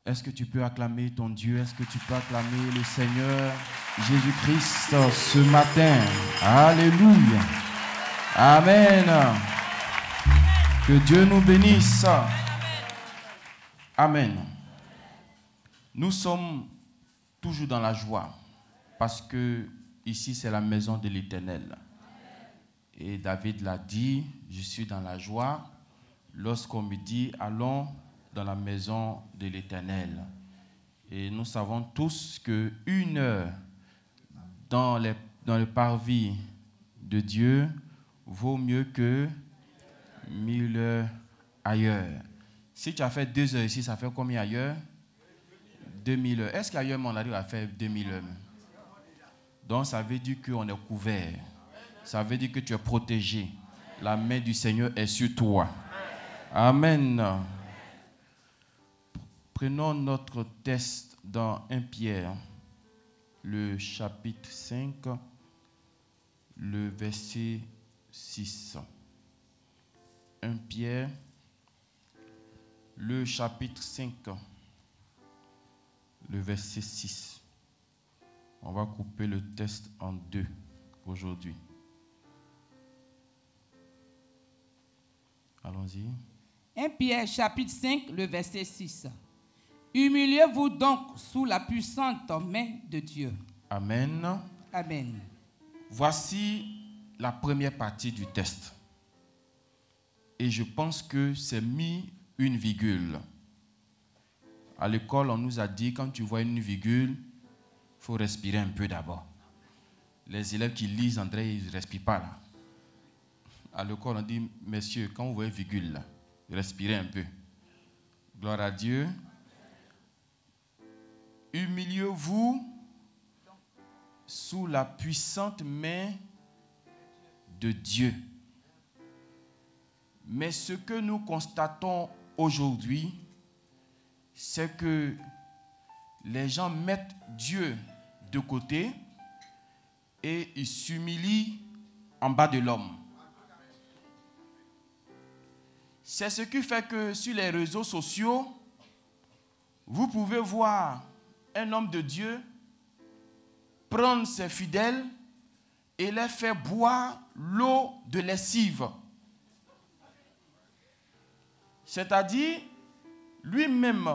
Est-ce que tu peux acclamer ton Dieu? Est-ce que tu peux acclamer le Seigneur Jésus-Christ ce matin? Alléluia. Amen. Que Dieu nous bénisse. Amen. Nous sommes toujours dans la joie parce que ici c'est la maison de l'Éternel. Et David l'a dit, je suis dans la joie lorsqu'on me dit allons dans la maison de l'Éternel. Et nous savons tous qu'une heure dans le parvis de Dieu vaut mieux que 1000 heures ailleurs. Si tu as fait 2 heures ici, ça fait combien ailleurs? 2000 heures. Est-ce qu'ailleurs on arrive à faire 2000 heures? Donc ça veut dire qu'on est couvert. Ça veut dire que tu es protégé. La main du Seigneur est sur toi. Amen. Prenons notre texte dans 1 Pierre, le chapitre 5, le verset 6. 1 Pierre, le chapitre 5, le verset 6. On va couper le texte en deux aujourd'hui. Allons-y. 1 Pierre, chapitre 5, le verset 6. Humiliez-vous donc sous la puissante main de Dieu. Amen. Amen. Voici la première partie du texte. Et je pense que c'est mis une virgule. À l'école, on nous a dit, quand tu vois une virgule, il faut respirer un peu d'abord. Les élèves qui lisent, André, ils ne respirent pas là. À l'école, on dit, messieurs, quand vous voyez virgule là, respirez un peu. Gloire à Dieu. Humiliez-vous sous la puissante main de Dieu. Mais ce que nous constatons aujourd'hui, c'est que les gens mettent Dieu de côté et ils s'humilient en bas de l'homme. C'est ce qui fait que sur les réseaux sociaux, vous pouvez voir un homme de Dieu prendre ses fidèles et les faire boire l'eau de lessive. C'est-à-dire, lui-même,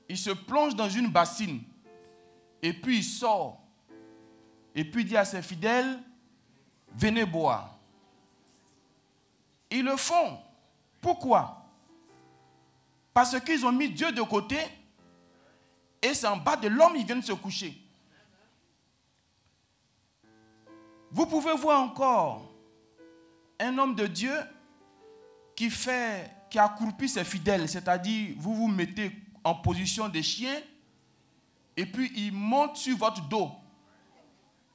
il se plonge dans une bassine et puis il sort et puis il dit à ses fidèles, venez boire. Ils le font. Pourquoi? Parce qu'ils ont mis Dieu de côté et c'est en bas de l'homme ils viennent se coucher. Vous pouvez voir encore un homme de Dieu qui accroupit ses fidèles, c'est-à-dire vous vous mettez en position de chien et puis il monte sur votre dos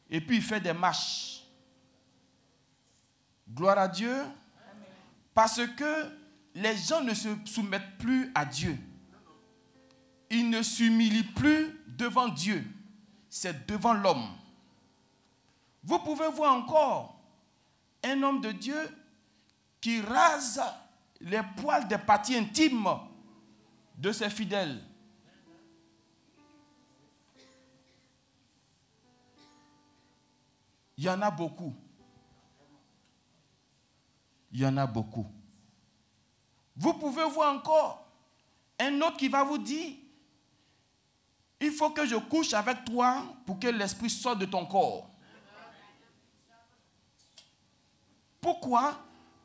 et puis il fait des marches. Gloire à Dieu. Parce que les gens ne se soumettent plus à Dieu. Ils ne s'humilient plus devant Dieu. C'est devant l'homme. Vous pouvez voir encore un homme de Dieu qui rase les poils des parties intimes de ses fidèles. Il y en a beaucoup. Il y en a beaucoup. Vous pouvez voir encore un autre qui va vous dire, il faut que je couche avec toi pour que l'esprit sorte de ton corps. Pourquoi?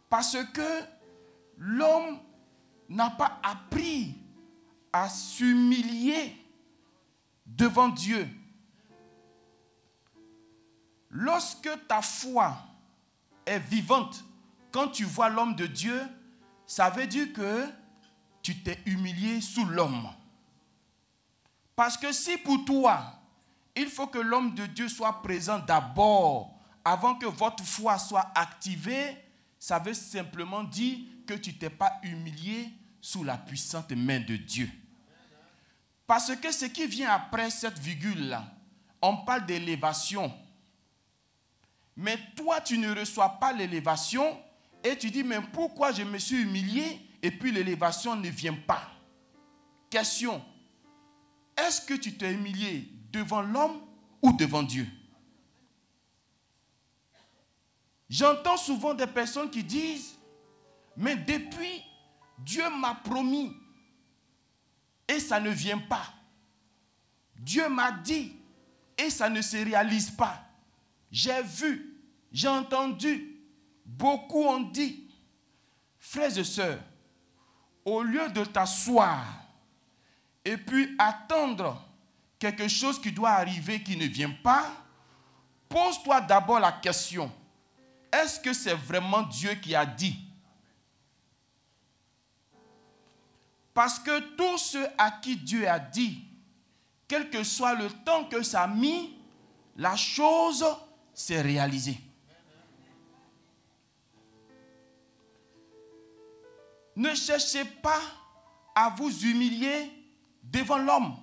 Parce que l'homme n'a pas appris à s'humilier devant Dieu. Lorsque ta foi est vivante, quand tu vois l'homme de Dieu, ça veut dire que tu t'es humilié sous l'homme. Parce que si pour toi, il faut que l'homme de Dieu soit présent d'abord, avant que votre foi soit activée, ça veut simplement dire que tu ne t'es pas humilié sous la puissante main de Dieu. Parce que ce qui vient après cette virgule-là, on parle d'élévation. Mais toi, tu ne reçois pas l'élévation et tu dis, mais pourquoi je me suis humilié et puis l'élévation ne vient pas? Question, est-ce que tu t'es humilié devant l'homme ou devant Dieu? J'entends souvent des personnes qui disent, mais depuis, Dieu m'a promis et ça ne vient pas. Dieu m'a dit et ça ne se réalise pas. J'ai vu, j'ai entendu, beaucoup ont dit. Frères et sœurs, au lieu de t'asseoir et puis attendre quelque chose qui doit arriver qui ne vient pas, pose-toi d'abord la question, est-ce que c'est vraiment Dieu qui a dit? Parce que tous ceux à qui Dieu a dit, quel que soit le temps que ça a mis, la chose s'est réalisée. Ne cherchez pas à vous humilier devant l'homme.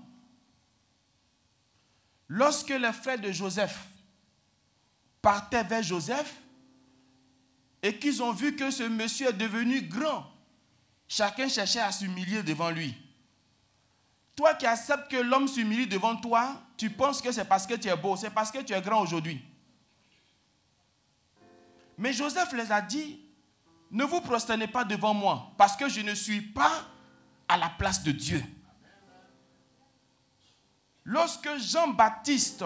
Lorsque les frères de Joseph partaient vers Joseph et qu'ils ont vu que ce monsieur est devenu grand, chacun cherchait à s'humilier devant lui. Toi qui acceptes que l'homme s'humilie devant toi, tu penses que c'est parce que tu es beau, c'est parce que tu es grand aujourd'hui. Mais Joseph les a dit, ne vous prosternez pas devant moi, parce que je ne suis pas à la place de Dieu. Lorsque Jean-Baptiste,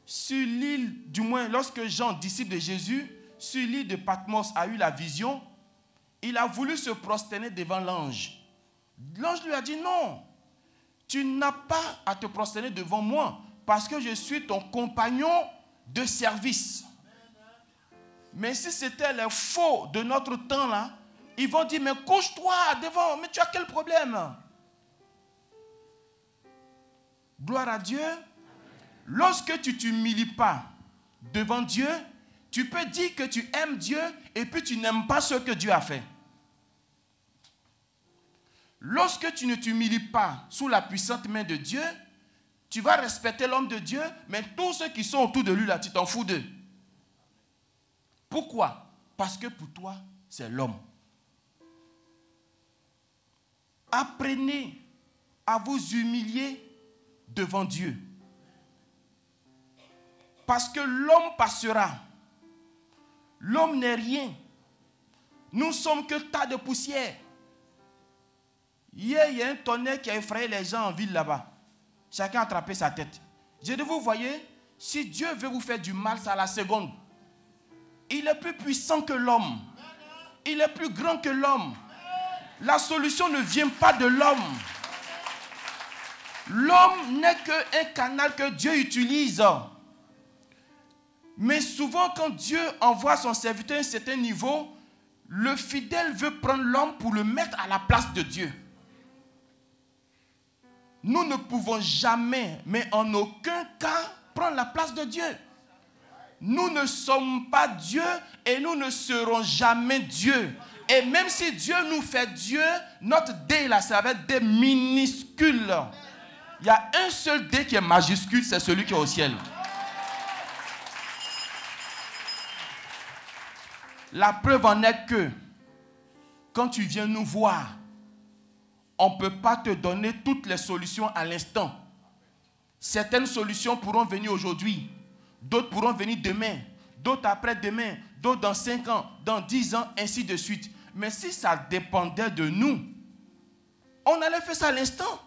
sur l'île, du moins lorsque Jean, disciple de Jésus, sur l'île de Patmos a eu la vision, il a voulu se prosterner devant l'ange. L'ange lui a dit non, tu n'as pas à te prosterner devant moi parce que je suis ton compagnon de service. Mais si c'était les faux de notre temps là, ils vont dire mais couche-toi devant, mais tu as quel problème? Gloire à Dieu. Lorsque tu ne t'humilies pas devant Dieu, tu peux dire que tu aimes Dieu et puis tu n'aimes pas ce que Dieu a fait. Lorsque tu ne t'humilies pas sous la puissante main de Dieu, tu vas respecter l'homme de Dieu, mais tous ceux qui sont autour de lui là, tu t'en fous d'eux. Pourquoi? Parce que pour toi, c'est l'homme. Apprenez à vous humilier devant Dieu. Parce que l'homme passera. L'homme n'est rien. Nous ne sommes que tas de poussière. Hier, il y a un tonnerre qui a effrayé les gens en ville là-bas. Chacun a attrapé sa tête. Je dis, vous voyez, si Dieu veut vous faire du mal, c'est à la seconde. Il est plus puissant que l'homme. Il est plus grand que l'homme. La solution ne vient pas de l'homme. L'homme n'est qu'un canal que Dieu utilise. Mais souvent, quand Dieu envoie son serviteur à un certain niveau, le fidèle veut prendre l'homme pour le mettre à la place de Dieu. Nous ne pouvons jamais, mais en aucun cas, prendre la place de Dieu. Nous ne sommes pas Dieu et nous ne serons jamais Dieu. Et même si Dieu nous fait Dieu, notre D là, ça va être D minuscule. Il y a un seul D qui est majuscule, c'est celui qui est au ciel. La preuve en est que quand tu viens nous voir, on ne peut pas te donner toutes les solutions à l'instant. Certaines solutions pourront venir aujourd'hui, d'autres pourront venir demain, d'autres après-demain, d'autres dans 5 ans, dans 10 ans, ainsi de suite. Mais si ça dépendait de nous, on allait faire ça à l'instant.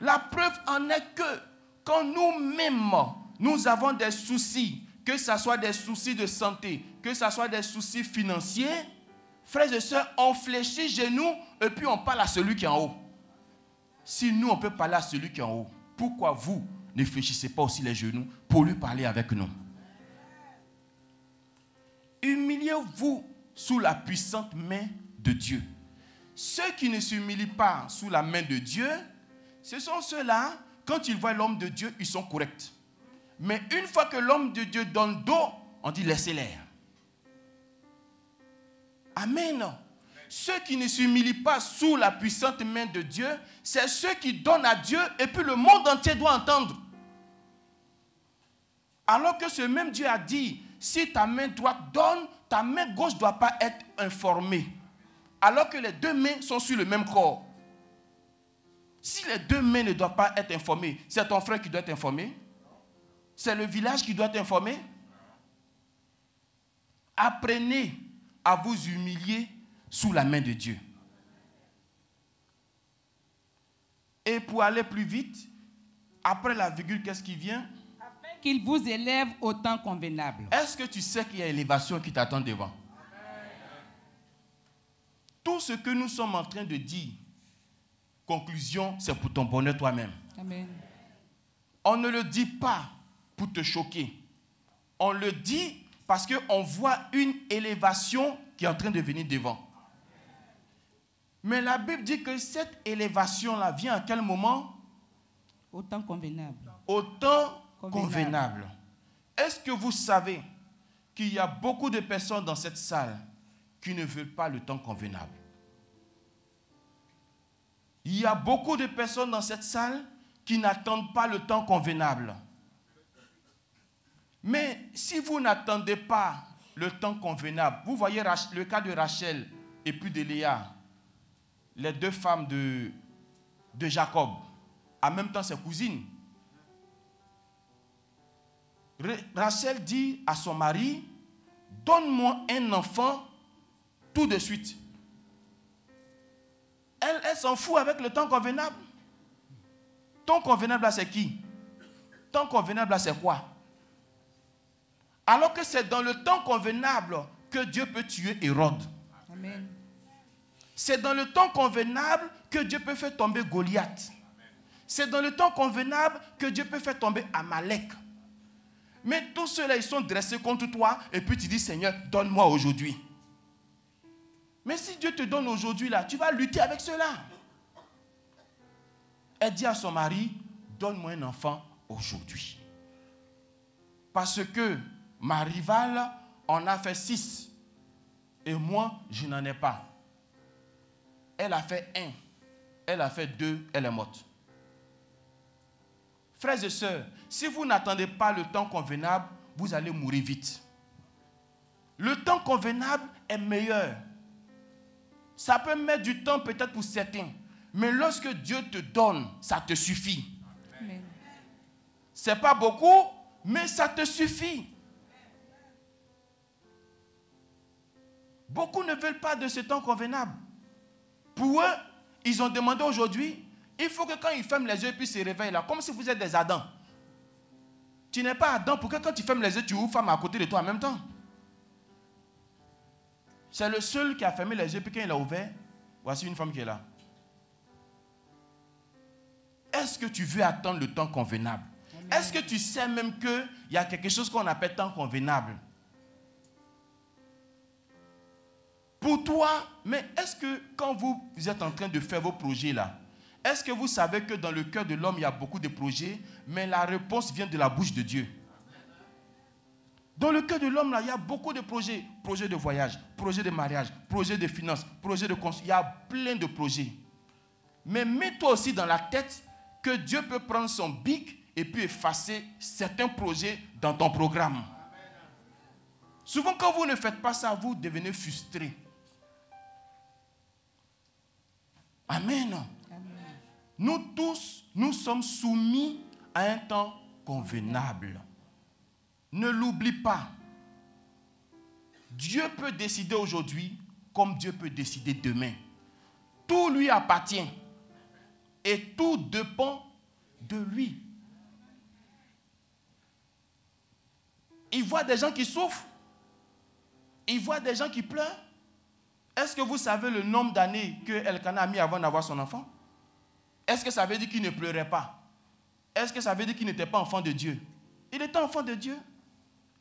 La preuve en est que quand nous-mêmes, nous avons des soucis, que ce soit des soucis de santé, que ce soit des soucis financiers, frères et sœurs, on fléchit genoux et puis on parle à celui qui est en haut. Si nous, on peut parler à celui qui est en haut, pourquoi vous ne fléchissez pas aussi les genoux pour lui parler avec nous? Humiliez-vous sous la puissante main de Dieu. Ceux qui ne s'humilient pas sous la main de Dieu, ce sont ceux-là, quand ils voient l'homme de Dieu, ils sont corrects. Mais une fois que l'homme de Dieu donne dos, on dit laissez-les. Amen. Ceux qui ne s'humilient pas sous la puissante main de Dieu, c'est ceux qui donnent à Dieu et puis le monde entier doit entendre. Alors que ce même Dieu a dit, si ta main droite donne, ta main gauche ne doit pas être informée. Alors que les deux mains sont sur le même corps. Si les deux mains ne doivent pas être informées, c'est ton frère qui doit être informé? C'est le village qui doit être informé? Apprenez à vous humilier sous la main de Dieu. Et pour aller plus vite, après la virgule, qu'est-ce qui vient? Afin qu'il vous élève au temps convenable. Est-ce que tu sais qu'il y a élévation qui t'attend devant? Tout ce que nous sommes en train de dire, conclusion, c'est pour ton bonheur toi-même. Amen. On ne le dit pas pour te choquer. On le dit parce qu'on voit une élévation qui est en train de venir devant. Mais la Bible dit que cette élévation-là vient à quel moment? Au temps convenable. Au temps convenable. Est-ce que vous savez qu'il y a beaucoup de personnes dans cette salle qui ne veulent pas le temps convenable? Il y a beaucoup de personnes dans cette salle qui n'attendent pas le temps convenable. Mais si vous n'attendez pas le temps convenable, vous voyez le cas de Rachel et puis de Léa, les deux femmes de Jacob, en même temps ses cousines. Rachel dit à son mari, donne-moi un enfant tout de suite. Elle s'en fout avec le temps convenable. Temps convenable là c'est qui? Temps convenable là c'est quoi? Alors que c'est dans le temps convenable que Dieu peut tuer Hérode. Amen. C'est dans le temps convenable que Dieu peut faire tomber Goliath. C'est dans le temps convenable que Dieu peut faire tomber Amalek. Mais tous ceux-là, ils sont dressés contre toi et puis tu dis, Seigneur, donne-moi aujourd'hui. Mais si Dieu te donne aujourd'hui, là, tu vas lutter avec ceux-là. Elle dit à son mari, donne-moi un enfant aujourd'hui. Parce que ma rivale en a fait 6 et moi, je n'en ai pas. Elle a fait 1, elle a fait 2, elle est morte. Frères et sœurs, si vous n'attendez pas le temps convenable, vous allez mourir vite. Le temps convenable est meilleur. Ça peut mettre du temps peut-être pour certains, mais lorsque Dieu te donne, ça te suffit. Ce n'est pas beaucoup, mais ça te suffit. Beaucoup ne veulent pas de ce temps convenable. Pour eux, ils ont demandé aujourd'hui, il faut que quand ils ferment les yeux et puis se réveillent là, comme si vous êtes des Adam. Tu n'es pas Adam, pour que quand tu fermes les yeux, tu ouvres femme à côté de toi en même temps. C'est le seul qui a fermé les yeux, puis quand il a ouvert, voici une femme qui est là. Est-ce que tu veux attendre le temps convenable? Est-ce que tu sais même qu'il y a quelque chose qu'on appelle temps convenable? Pour toi, mais est-ce que quand vous êtes en train de faire vos projets là, est-ce que vous savez que dans le cœur de l'homme, il y a beaucoup de projets, mais la réponse vient de la bouche de Dieu? Dans le cœur de l'homme, là, il y a beaucoup de projets. Projets de voyage, projets de mariage, projets de finances, projets de construction. Il y a plein de projets. Mais mets-toi aussi dans la tête que Dieu peut prendre son bic et puis effacer certains projets dans ton programme. Souvent, quand vous ne faites pas ça, vous devenez frustré. Amen. Nous tous, nous sommes soumis à un temps convenable. Ne l'oublie pas. Dieu peut décider aujourd'hui comme Dieu peut décider demain. Tout lui appartient. Et tout dépend de lui. Il voit des gens qui souffrent. Il voit des gens qui pleurent. Est-ce que vous savez le nombre d'années que Elkanah a mis avant d'avoir son enfant? Est-ce que ça veut dire qu'il ne pleurait pas? Est-ce que ça veut dire qu'il n'était pas enfant de Dieu? Il était enfant de Dieu.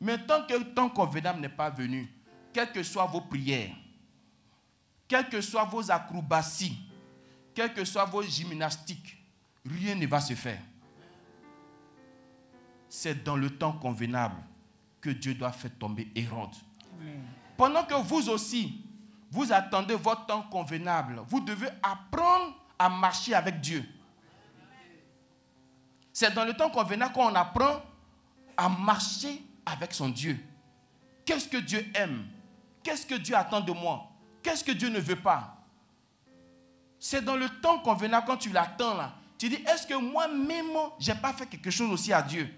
Mais tant que le temps convenable n'est pas venu, quelles que soient vos prières, quelles que soient vos acrobaties, quelles que soient vos gymnastiques, rien ne va se faire. C'est dans le temps convenable que Dieu doit faire tomber Hérode. Amen. Pendant que vous aussi, vous attendez votre temps convenable, vous devez apprendre à marcher avec Dieu. C'est dans le temps convenable qu'on apprend à marcher avec son Dieu. Qu'est-ce que Dieu aime? Qu'est-ce que Dieu attend de moi? Qu'est-ce que Dieu ne veut pas? C'est dans le temps convenable, quand tu l'attends là, Tu dis, est-ce que moi-même, je n'ai pas fait quelque chose aussi à Dieu?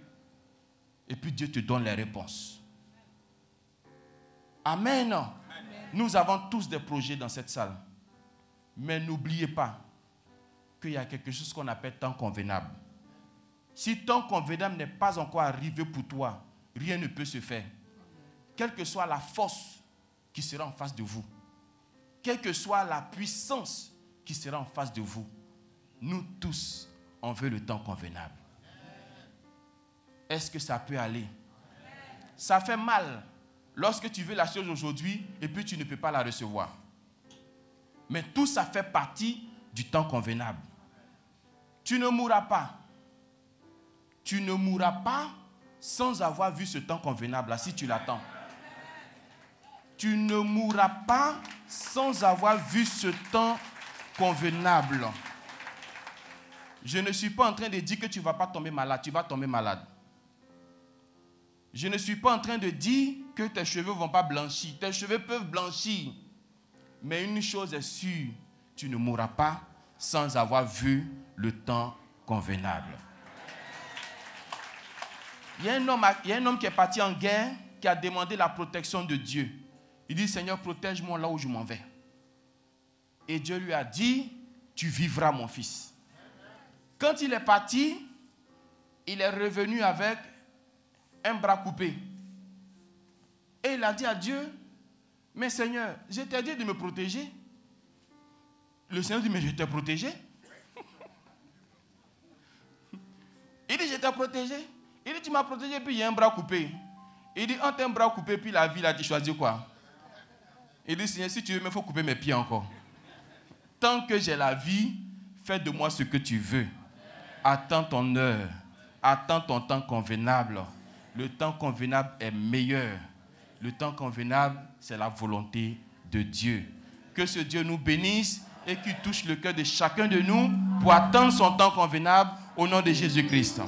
Et puis Dieu te donne les réponses. Amen. Amen. Nous avons tous des projets dans cette salle. Mais n'oubliez pas qu'il y a quelque chose qu'on appelle temps convenable. Si temps convenable n'est pas encore arrivé pour toi, rien ne peut se faire. Quelle que soit la force qui sera en face de vous, quelle que soit la puissance qui sera en face de vous, nous tous, on veut le temps convenable. Est-ce que ça peut aller? Ça fait mal lorsque tu veux la chose aujourd'hui et puis tu ne peux pas la recevoir. Mais tout ça fait partie du temps convenable. Tu ne mourras pas. Tu ne mourras pas sans avoir vu ce temps convenable-là, si tu l'attends. Tu ne mourras pas sans avoir vu ce temps convenable. Je ne suis pas en train de dire que tu ne vas pas tomber malade. Tu vas tomber malade. Je ne suis pas en train de dire que tes cheveux ne vont pas blanchir. Tes cheveux peuvent blanchir. Mais une chose est sûre, tu ne mourras pas sans avoir vu le temps convenable. Il y a un homme qui est parti en guerre, qui a demandé la protection de Dieu. Il dit, Seigneur, protège-moi là où je m'en vais. Et Dieu lui a dit, tu vivras, mon fils. Quand il est parti, il est revenu avec un bras coupé. Et il a dit à Dieu, mais Seigneur, je t'ai dit de me protéger. Le Seigneur dit, mais je t'ai protégé. Il dit, je t'ai protégé. Il dit, tu m'as protégé, puis il y a un bras coupé. Il dit, entre un bras coupé, puis la vie, là, tu choisis quoi? Il dit, Seigneur, si tu veux, il faut couper mes pieds encore. Tant que j'ai la vie, fais de moi ce que tu veux. Attends ton heure. Attends ton temps convenable. Le temps convenable est meilleur. Le temps convenable, c'est la volonté de Dieu. Que ce Dieu nous bénisse et qu'il touche le cœur de chacun de nous pour attendre son temps convenable au nom de Jésus-Christ.